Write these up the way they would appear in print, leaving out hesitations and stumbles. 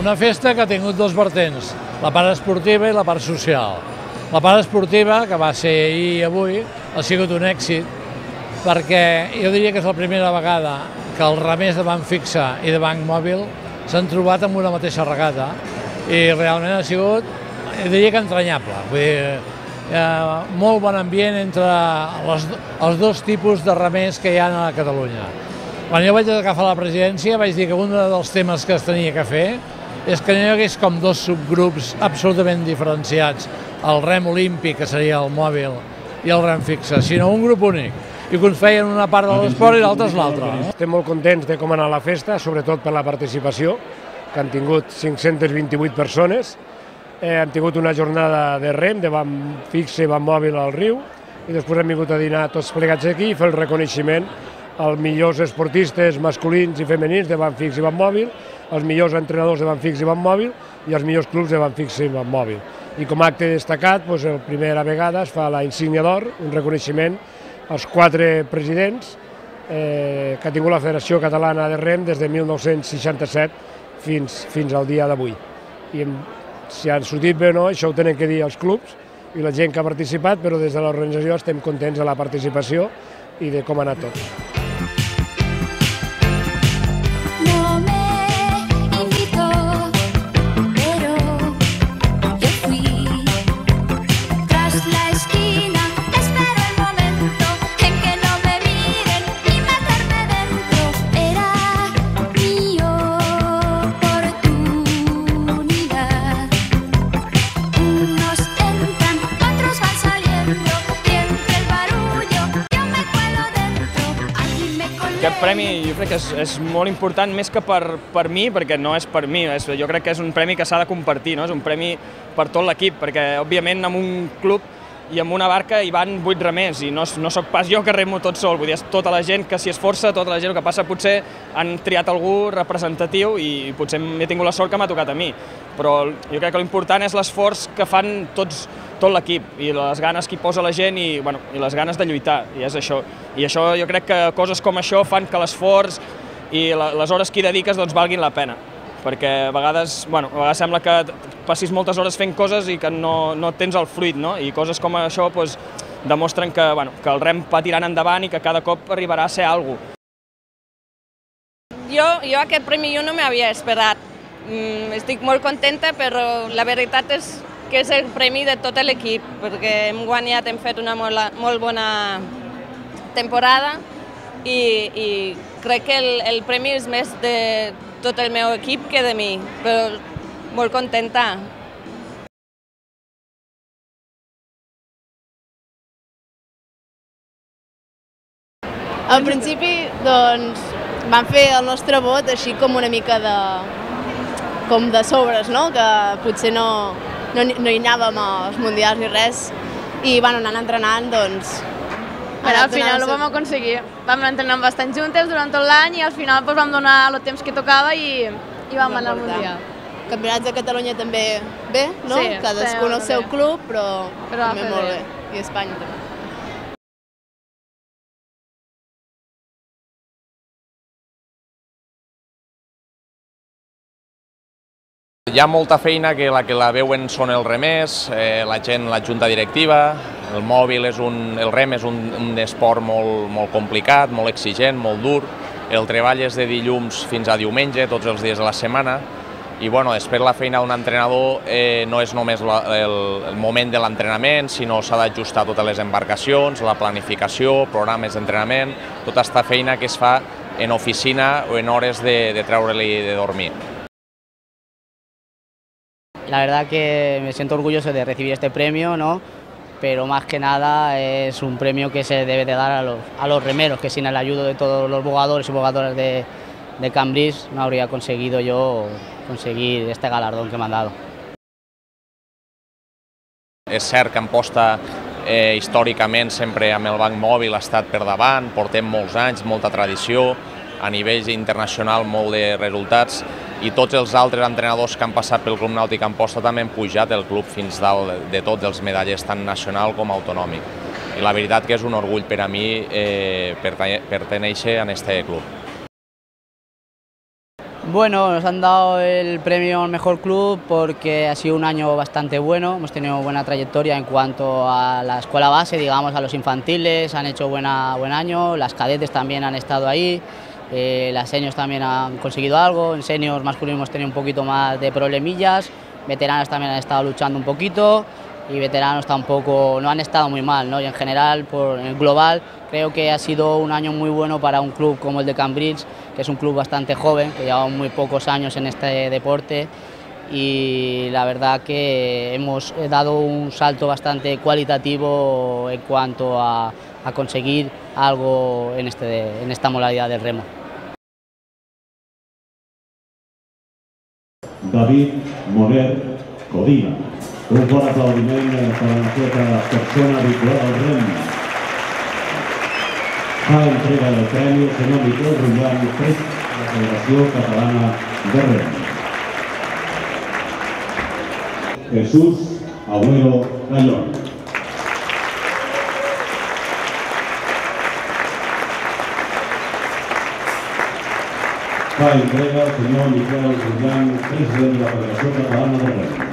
una festa que ha tingut dos vertents, la part esportiva i la part social. La part esportiva, que va ser ahir i avui, ha sigut un èxit, perquè jo diria que és la primera vegada que els remers de Banc Fixa i de Banc Mòbil s'han trobat en una mateixa regata i realment ha sigut, jo diria que entranyable. Vull dir, molt bon ambient entre els dos tipus de remers que hi ha a Catalunya. Quan jo vaig agafar la presidència vaig dir que un dels temes que es tenia que fer és que no hi hagués com dos subgrups absolutament diferenciats, el rem olímpic, que seria el mòbil, i el rem fixe, sinó un grup únic, i que uns feien una part de l'esport i l'altra és l'altra. Estem molt contents de com ha anat la festa, sobretot per la participació, que han tingut 528 persones. Hem tingut una jornada de rem, de banc fixe i banc mòbil al riu, i després hem vingut a dinar tots plegats aquí i fer el reconeixement als millors esportistes masculins i femenins de banc fix i banc mòbil, els millors entrenadors de banc fix i banc mòbil i els millors clubs de banc fix i banc mòbil. I com a acte destacat, la primera vegada es fa la insígnia d'or, un reconeixement als 4 presidents que ha tingut la Federació Catalana de Rem des de 1967 fins al dia d'avui. I si han sortit bé o no, això ho tenen que dir els clubs i la gent que ha participat, però des de l'organització estem contents de la participació i de com ha anat tot. Aquest premi jo crec que és molt important, més que per mi, perquè no és per mi, jo crec que és un premi que s'ha de compartir, és un premi per tot l'equip, perquè òbviament en un club i en una barca hi van 8 remers i no sóc pas jo que remo tot sol, vull dir, és tota la gent que s'hi esforça, tota la gent que passa potser han triat algú representatiu i potser he tingut la sort que m'ha tocat a mi, però jo crec que l'important és l'esforç que fan tot l'equip i les ganes que hi posa la gent i les ganes de lluitar, i és això. I això jo crec que coses com això fan que l'esforç i les hores que hi dediques valguin la pena, perquè a vegades sembla que passis moltes hores fent coses i que no tens el fruit, i coses com això demostren que el rem va tirant endavant i que cada cop arribarà a ser alguna cosa. Jo aquest premi no m'havia esperat. Estic molt contenta, però la veritat és que és el premi de tot l'equip, perquè hem guanyat, hem fet una molt bona temporada i crec que el premi és més de tot el meu equip que de mi, però molt contenta. Al principi, vam fer el nostre vot així com una mica de sobres, que potser no hi anàvem als mundials ni res, i anant entrenant, Però al final ho vam aconseguir. Vam anar entrenant bastant juntes durant tot l'any i al final vam donar el temps que tocava i vam anar al mundial. Campionats de Catalunya també bé, no? Sí, cadascú en el seu club, però també molt bé. I Espanya també. Hi ha molta feina que la veuen són els remers, la gent, la junta directiva, el mòbil, el rem és un esport molt complicat, molt exigent, molt dur, el treball és de dilluns fins a diumenge, tots els dies de la setmana, i després la feina d'un entrenador no és només el moment de l'entrenament, sinó s'ha d'ajustar totes les embarcacions, la planificació, programes d'entrenament, tota aquesta feina que es fa en oficina o en hores de treure-li de dormir. La verdad que me siento orgulloso de recibir este premio, pero más que nada es un premio que se debe de dar a los remeros, que sin el ayuda de todos los bogadores y bogadoras de Cambrils no habría conseguido yo conseguir este galardón que me han dado. És cert que Amposta històricament sempre amb el Banc Mòbil ha estat per davant, portem molts anys, molta tradició, a nivell internacional molt de resultats, i tots els altres entrenadors que han passat pel Club Nàutic Amposta també han pujat el club fins dalt de tots els medallers, tant nacional com autonòmic. I la veritat que és un orgull per a mi pertenèixer a aquest club. Bueno, nos han dado el premio al mejor club porque ha sido un año bastante bueno, hemos tenido buena trayectoria en cuanto a la escuela base, digamos, a los infantiles, han hecho buen año, las cadetes también han estado ahí, las seniors también han conseguido algo, en seniors masculinos hemos tenido un poquito más de problemillas, veteranas también han estado luchando un poquito y veteranos tampoco, no han estado muy mal, ¿no? Y en general, por el global, creo que ha sido un año muy bueno para un club como el de Cambrils, que es un club bastante joven, que lleva muy pocos años en este deporte y la verdad que hemos dado un salto bastante cualitativo en cuanto a conseguir algo en esta modalidad del remo. David Moner Codina. Un bon aplaudiment per a aquesta persona habitual al rem. Fa entrega del premi el senyor Miquel Rullan, pres de la Federació Catalana de Rem. Jesús Abuelo Gallón. Fa entrega el senyor Miquel Rullan, president de la Federació Catalana de Rem.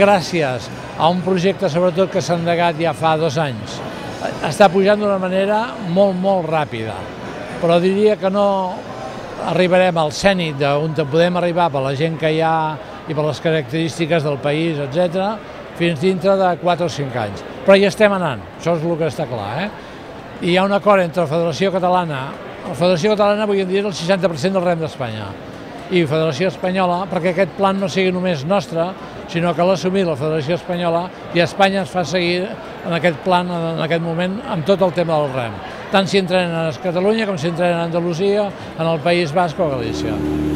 Gràcies a un projecte sobretot que s'ha endegat ja fa 2 anys. Està pujant d'una manera molt ràpida, però diria que no arribarem al zènit on podem arribar per la gent que hi ha i per les característiques del país, etc., fins dintre de 4 o 5 anys. Però hi estem anant, això és el que està clar. I hi ha un acord entre la Federació Catalana. La Federació Catalana avui en dia és el 60% del rem d'Espanya. i Federació Espanyola, perquè aquest plan no sigui només nostre, sinó que l'ha assumit la Federació Espanyola i Espanya es fa seguir en aquest plan, en aquest moment, amb tot el tema del rem. Tant si entrenen a Catalunya com si entrenen a Andalusia, en el País Basc o a Galícia.